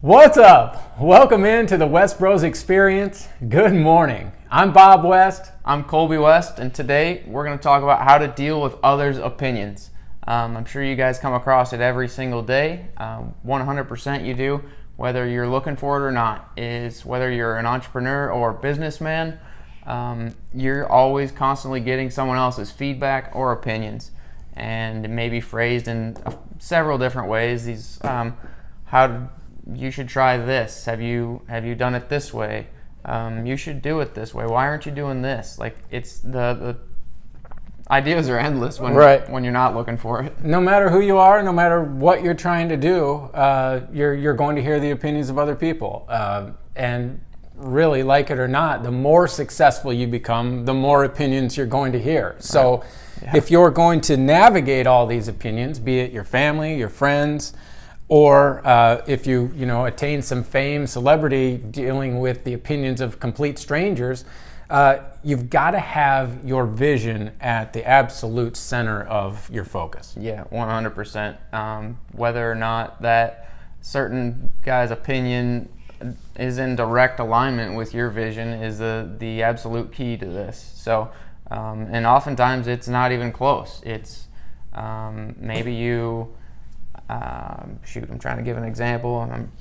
What's up? Welcome into the West Bros Experience. Good morning. I'm Bob West. I'm Colby West, and today we're going to talk about how to deal with others' opinions. I'm sure you guys come across it every single day. 100% you do, whether you're looking for it or not, is whether you're an entrepreneur or businessman, you're always constantly getting someone else's feedback or opinions, and it may be phrased in several different ways. These, you should try this. Have you done it this way? You should do it this way. Why aren't you doing this? Like, it's the ideas are endless when you're not looking for it. No matter who you are, no matter what you're trying to do, you're going to hear the opinions of other people. And really, like it or not, the more successful you become, the more opinions you're going to hear. So if you're going to navigate all these opinions, be it your family, your friends, or if you attain some fame, celebrity, dealing with the opinions of complete strangers, you've got to have your vision at the absolute center of your focus. Yeah, 100%. Whether or not that certain guy's opinion is in direct alignment with your vision is the absolute key to this. So, and oftentimes it's not even close. It's maybe you... I'm trying to give an example, and I'm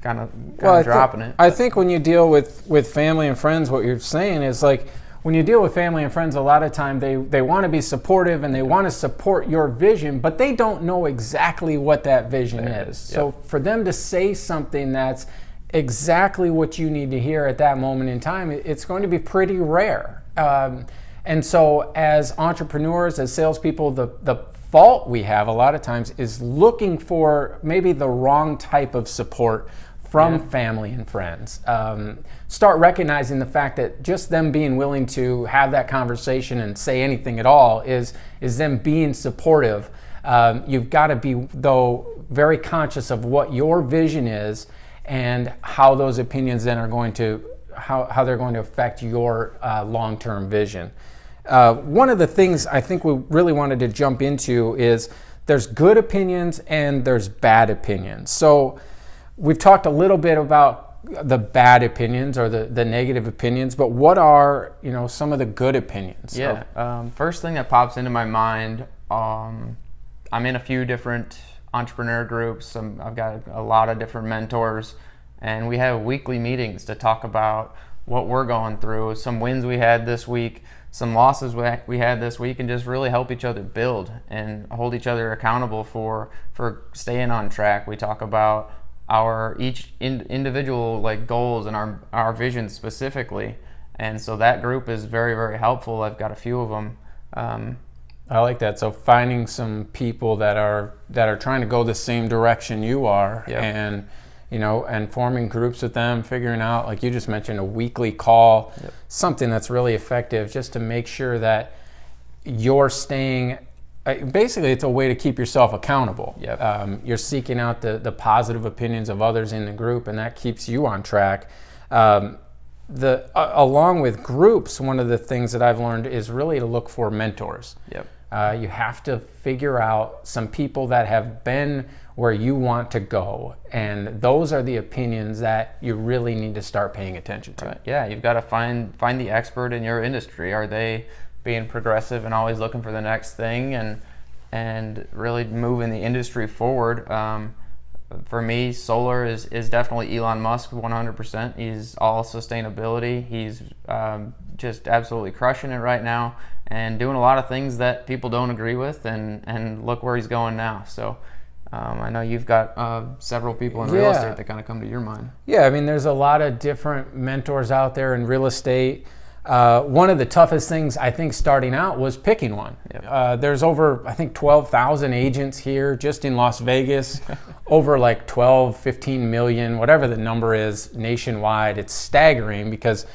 kind of dropping it. I think when you deal with family and friends, what you're saying is, like, when you deal with family and friends, a lot of time they want to be supportive and they want to support your vision, but they don't know exactly what that vision is. So for them to say something that's exactly what you need to hear at that moment in time, it's going to be pretty rare. And so as entrepreneurs, as salespeople, the fault we have a lot of times is looking for maybe the wrong type of support from family and friends. Start recognizing the fact that just them being willing to have that conversation and say anything at all is them being supportive. You've got to be, though, very conscious of what your vision is and how those opinions then are going to, how they're going to affect your long-term vision. One of the things I think we really wanted to jump into is there's good opinions and there's bad opinions. So we've talked a little bit about the bad opinions or the negative opinions, but what are some of the good opinions? First thing that pops into my mind, I'm in a few different entrepreneur groups. I've got a lot of different mentors, and we have weekly meetings to talk about what we're going through, some wins we had this week, some losses we had this week, and just really help each other build and hold each other accountable for staying on track. We talk about our each individual goals and our vision specifically, and so that group is very, very helpful. I've got a few of them. I like that. So finding some people that are trying to go the same direction you are, and forming groups with them, figuring out, like you just mentioned, a weekly call, something that's really effective just to make sure that you're staying, basically it's a way to keep yourself accountable. You're seeking out the positive opinions of others in the group, and that keeps you on track. Along with groups, one of the things that I've learned is really to look for mentors. You have to figure out some people that have been where you want to go, and those are the opinions that you really need to start paying attention to. Yeah, you've got to find the expert in your industry. Are they being progressive and always looking for the next thing and really moving the industry forward? For me, solar is definitely Elon Musk, 100%. He's all sustainability. He's just absolutely crushing it right now and doing a lot of things that people don't agree with, and look where he's going now. So I know you've got several people in real estate that kind of come to your mind. Yeah, I mean, there's a lot of different mentors out there in real estate. One of the toughest things, I think, starting out was picking one. There's over, I think, 12,000 agents here just in Las Vegas, over 12, 15 million, whatever the number is nationwide. It's staggering because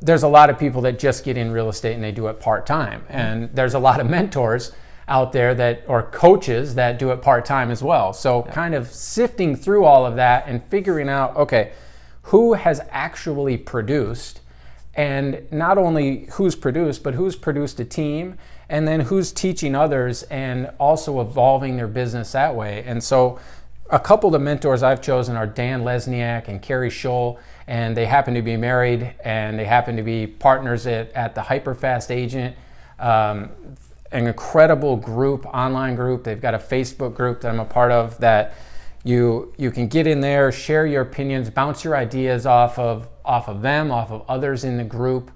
there's a lot of people that just get in real estate and they do it part-time. And there's a lot of mentors out there or coaches that do it part-time as well. So kind of sifting through all of that and figuring out, okay, who has actually produced, and not only who's produced, but who's produced a team, and then who's teaching others and also evolving their business that way. And so a couple of the mentors I've chosen are Dan Lesniak and Carrie Scholl, and they happen to be married, and they happen to be partners at the Hyperfast Agent, an incredible group, online group. They've got a Facebook group that I'm a part of that you can get in there, share your opinions, bounce your ideas off of them, off of others in the group,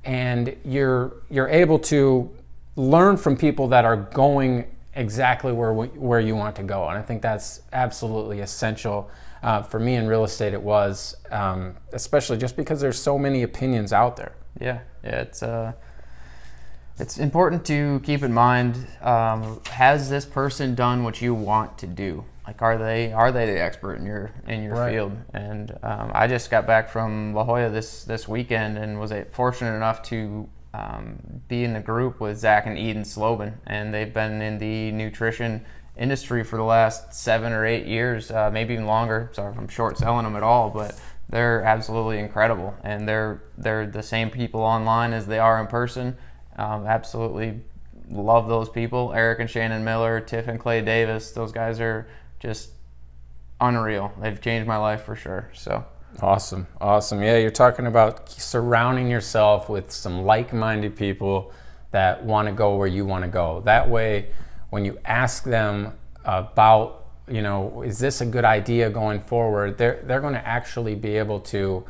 and you're able to learn from people that are going exactly where you want to go. And I think that's absolutely essential. For me in real estate, it was, especially just because there's so many opinions out there. Yeah, it's important to keep in mind, has this person done what you want to do? Like, are they the expert in your Right. field? And I just got back from La Jolla this weekend and was fortunate enough to be in the group with Zach and Eden Slobin, and they've been in the nutrition industry for the last 7 or 8 years, maybe even longer. Sorry if I'm short selling them at all, but they're absolutely incredible, and they're the same people online as they are in person. Absolutely love those people. Eric and Shannon Miller, Tiff and Clay Davis, those guys are just unreal. They've changed my life for sure. So Awesome. Yeah, you're talking about surrounding yourself with some like-minded people that want to go where you want to go. That way, when you ask them about, is this a good idea going forward, they're going to actually be able to,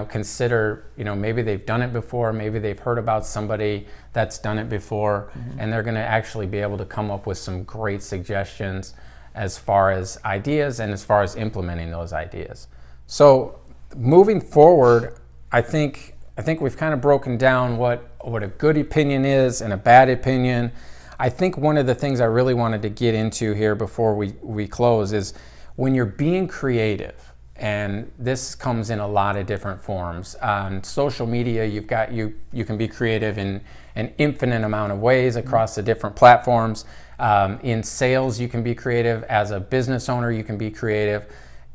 consider, maybe they've done it before, maybe they've heard about somebody that's done it before, and they're going to actually be able to come up with some great suggestions as far as ideas and as far as implementing those ideas. So moving forward, I think we've kind of broken down what a good opinion is and a bad opinion. I think one of the things I really wanted to get into here before we close is when you're being creative, and this comes in a lot of different forms. On social media, you can be creative in an infinite amount of ways across the different platforms. In sales, you can be creative. As a business owner, you can be creative.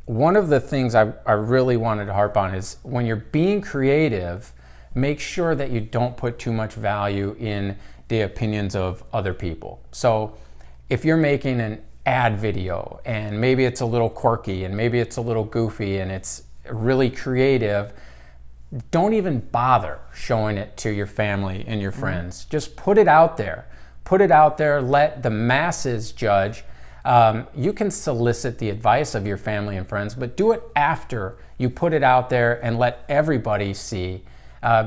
One of the things I really wanted to harp on is when you're being creative, make sure that you don't put too much value in the opinions of other people. So if you're making an ad video and maybe it's a little quirky and maybe it's a little goofy and it's really creative, don't even bother showing it to your family and your friends. Just put it out there. Let the masses judge. You can solicit the advice of your family and friends, but do it after you put it out there and let everybody see,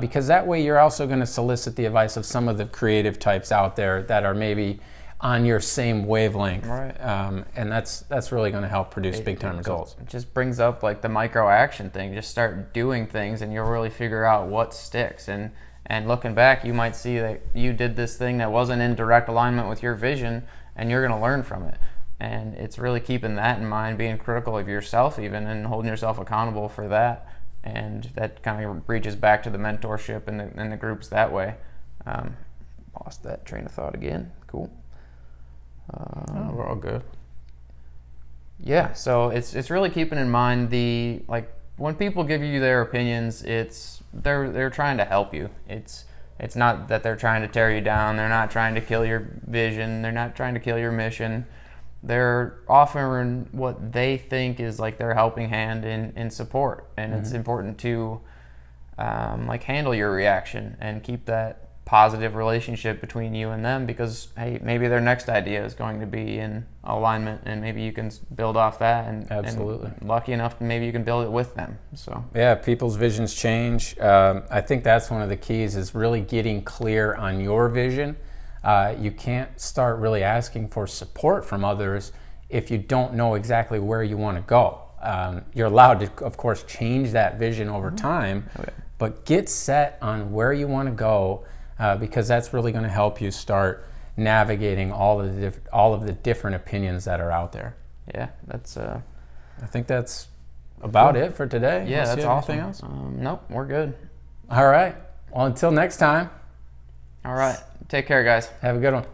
because that way you're also going to solicit the advice of some of the creative types out there that are maybe on your same wavelength, Right. And that's really going to help produce big time results. It just brings up like the micro action thing. Just start doing things, and you'll really figure out what sticks. And looking back, you might see that you did this thing that wasn't in direct alignment with your vision, and you're going to learn from it. And it's really keeping that in mind, being critical of yourself even, and holding yourself accountable for that. And that kind of reaches back to the mentorship and the groups that way. Lost that train of thought again. Cool. We're all good. Yeah, so it's really keeping in mind when people give you their opinions, they're trying to help you. It's not that they're trying to tear you down. They're not trying to kill your vision. They're not trying to kill your mission. They're offering what they think is like their helping hand in support, and it's important to handle your reaction and keep that positive relationship between you and them, because hey, maybe their next idea is going to be in alignment, and maybe you can build off that. And Absolutely. And lucky enough, maybe you can build it with them. So yeah, people's visions change. I think that's one of the keys, is really getting clear on your vision. You can't start really asking for support from others if you don't know exactly where you want to go. You're allowed to, of course, change that vision over time, but get set on where you want to go, because that's really going to help you start navigating all of the different opinions that are out there. Yeah, that's. I think that's about it for today. Yeah, that's awesome. Anything else? Nope, we're good. All right. Well, until next time. All right, take care, guys. Have a good one.